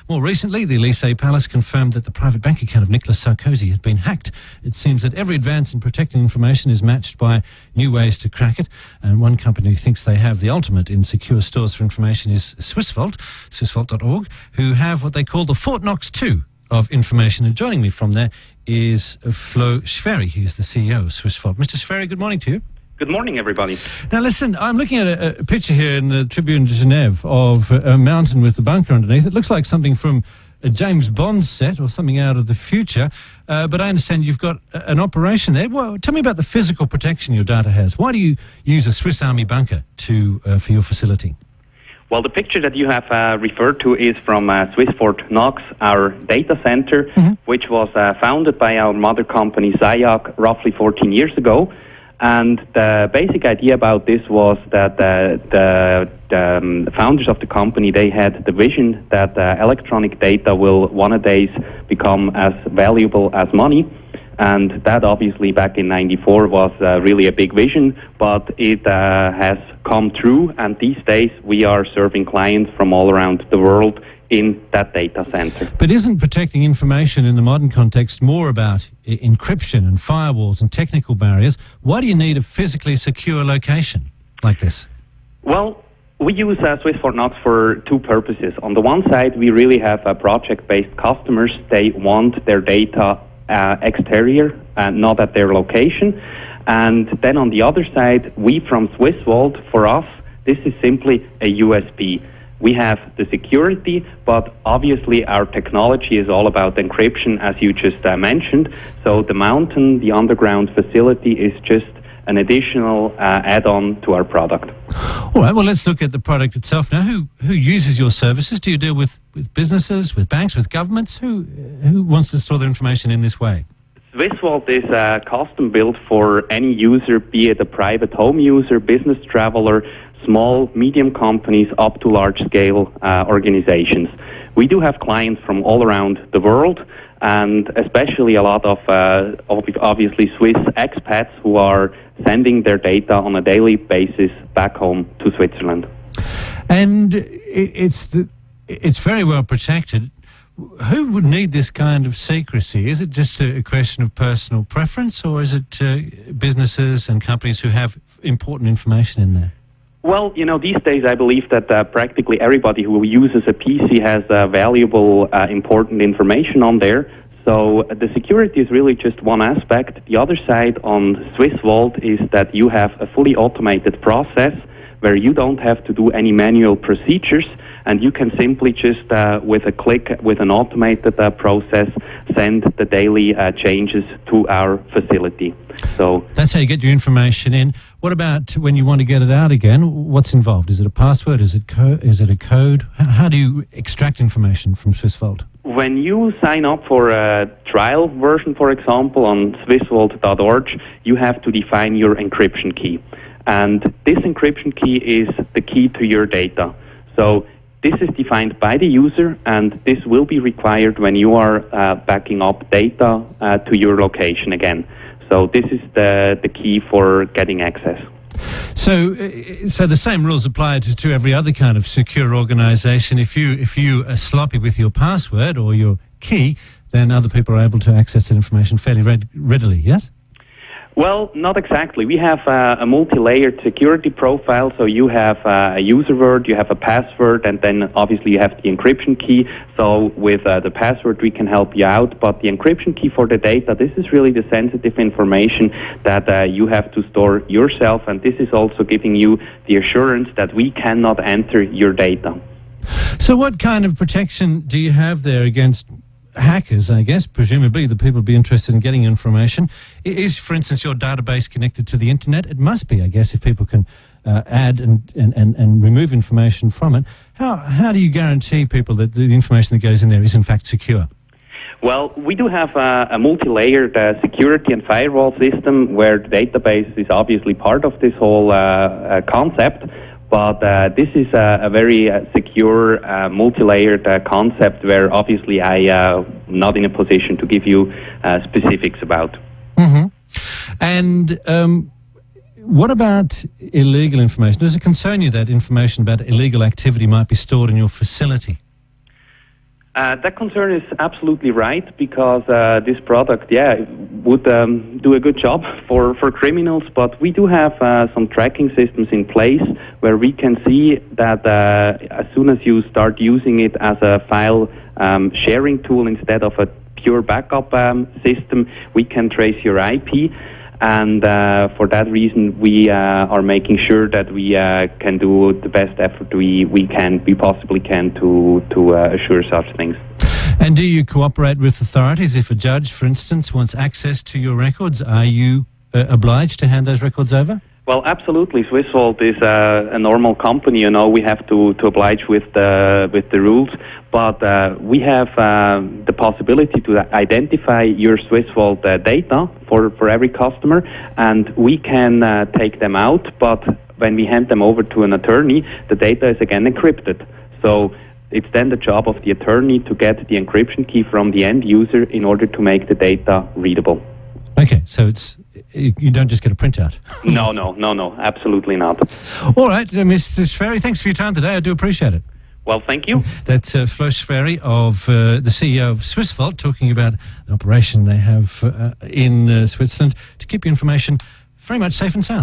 More recently, the Elysee Palace confirmed that the private bank account of Nicolas Sarkozy had been hacked. It seems that every advance in protecting information is matched by new ways to crack it, and one company who thinks they have the ultimate in secure stores for information is SWISSVAULT, SWISSVAULT.org, who have what they call the Fort Knox 2 of information. And joining me from there is Flo Schwery. He is the CEO of SWISSVAULT. Mr. Schwery, good morning to you. Good morning, everybody. Now, listen, I'm looking at a picture here in the Tribune de Genève of a mountain with the bunker underneath. It looks like something from a James Bond set or something out of the future, but I understand you've got an operation there. Well, tell me about the physical protection your data has. Why do you use a Swiss Army bunker for your facility? Well, the picture that you have referred to is from SWISSVAULT KNOX, our data center, which was founded by our mother company, Zayak, roughly 14 years ago. And the basic idea about this was that the founders of the company, they had the vision that electronic data will one of days become as valuable as money. And that obviously back in '94 was really a big vision, but it has come true. And these days we are serving clients from all around the world in that data center. But isn't protecting information in the modern context more about encryption and firewalls and technical barriers? Why do you need a physically secure location like this? Well, we use SWISSVAULT KNOX for two purposes. On the one side, we really have project-based customers. They want their data exterior and not at their location. And then on the other side, we from SWISSVAULT, for us, this is simply a USB. We have the security, but obviously our technology is all about encryption, as you just mentioned. So the MOUNT10, the underground facility, is just an additional add-on to our product. All right, well, let's look at the product itself now. Who uses your services? Do you deal with businesses, with banks, with governments? Who wants to store their information in this way? SWISSVAULT is custom built for any user, be it a private home user, business traveler, small, medium companies, up to large-scale organizations. We do have clients from all around the world, and especially a lot of obviously Swiss expats who are sending their data on a daily basis back home to Switzerland. And it's very well protected. Who would need this kind of secrecy? Is it just a question of personal preference, or is it businesses and companies who have important information in there? Well, you know, these days I believe that practically everybody who uses a PC has valuable, important information on there. So the security is really just one aspect. The other side on SWISSVAULT is that you have a fully automated process where you don't have to do any manual procedures, and you can simply just, with a click, with an automated process, send the daily changes to our facility. So that's how you get your information in. What about when you want to get it out again? What's involved? Is it a password? Is it a code? How do you extract information from SWISSVAULT? When you sign up for a trial version, for example, on SWISSVAULT.org, you have to define your encryption key. And this encryption key is the key to your data. So this is defined by the user, and this will be required when you are backing up data to your location again. So this is the key for getting access. So the same rules apply to every other kind of secure organization. If you are sloppy with your password or your key, then other people are able to access that information fairly readily, yes? Well, not exactly. We have a multi-layered security profile, so you have a user word, you have a password, and then obviously you have the encryption key. So with the password we can help you out, but the encryption key for the data, this is really the sensitive information that you have to store yourself, and this is also giving you the assurance that we cannot enter your data. So what kind of protection do you have there against hackers, I guess? Presumably the people would be interested in getting information. Is, for instance, your database connected to the internet? It must be, I guess, if people can add and remove information from it. How do you guarantee people that the information that goes in there is in fact secure? Well, we do have a multi-layered security and firewall system where the database is obviously part of this whole concept. But this is a very secure, multi-layered concept where obviously I'm not in a position to give you specifics about. Mm-hmm. And what about illegal information? Does it concern you that information about illegal activity might be stored in your facility? That concern is absolutely right, because this product, would do a good job for criminals, but we do have some tracking systems in place where we can see that as soon as you start using it as a file sharing tool instead of a pure backup system, we can trace your IP. And for that reason, we are making sure that we can do the best effort we possibly can to assure such things. And do you cooperate with authorities? If a judge, for instance, wants access to your records, are you obliged to hand those records over? Well, absolutely. SWISSVAULT is a normal company. You know, we have to oblige with the rules, but we have the possibility to identify your SWISSVAULT data for every customer, and we can take them out. But when we hand them over to an attorney, the data is again encrypted. So it's then the job of the attorney to get the encryption key from the end user in order to make the data readable. Okay, so you don't just get a printout. No, absolutely not. All right, Mr. Schwery, thanks for your time today. I do appreciate it. Well, thank you. That's Flo Schwery, of the CEO of SWISSVAULT, talking about an operation they have in Switzerland to keep your information very much safe and sound.